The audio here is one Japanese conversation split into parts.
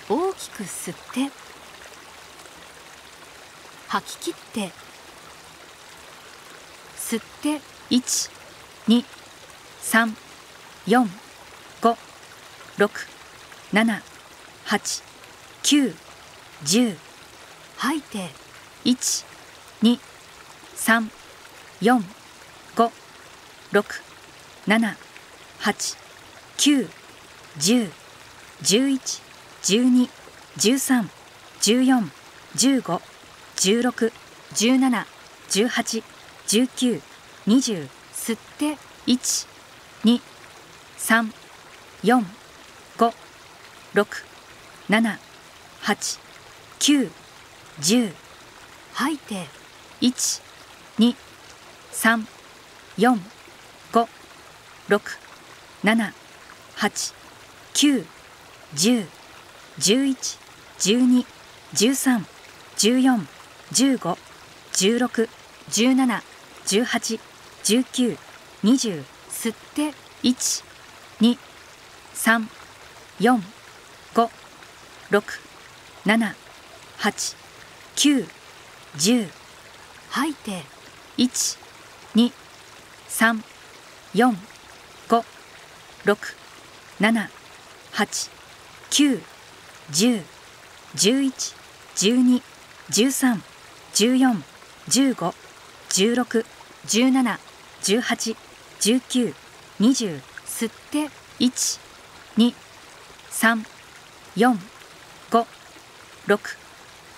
大きく吸って吐き切って吸って1、2、3、4、5、6、7、8、9、10吐いて1、2、3、4、5、6、7、8、9、10、11、12、13、14、15、16、17、18、19、20吸って1、2、3、4、5、6、7、8、9、10吐いて1、2、3、4、5、6、7、8、9、10、11、12、13、14、15、16、17、18、19、20吸って1、2、3、4、5、6、7、8、9、10吐いて1、2、3、4、5、6、7、8、9、10、11、12、13、14、15、16、17、18、19、20吸って1、2、3、4、5、6、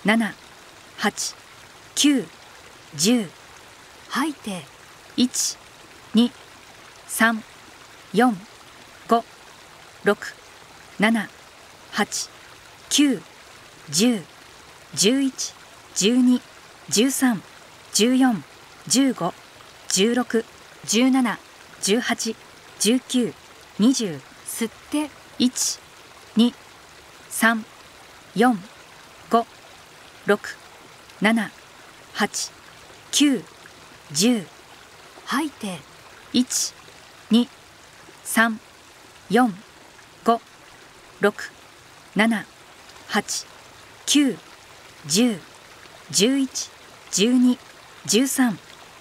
7、8、9、10吐いて1、2、3、4、5、6、7、8、9、10、11、12、13、14、15、16、17、18、19、20吸って1、2、3、4、5、6、7、8、9、10吐いて1、2、3、4、5、6、7、8、9、10、11、12、13、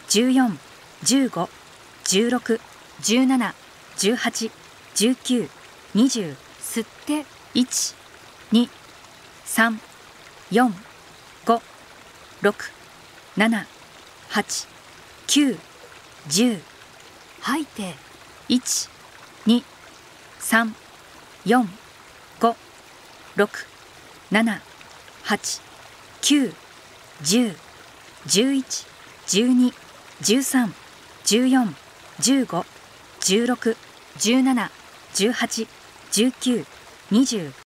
14、15、16、17、18、19、20吸って1、2、3、4、5、6、7、8、9、10吐いて1、2、3、4、5、6、7、8、9、10、11、12、13、14、15、16、17、18、19、20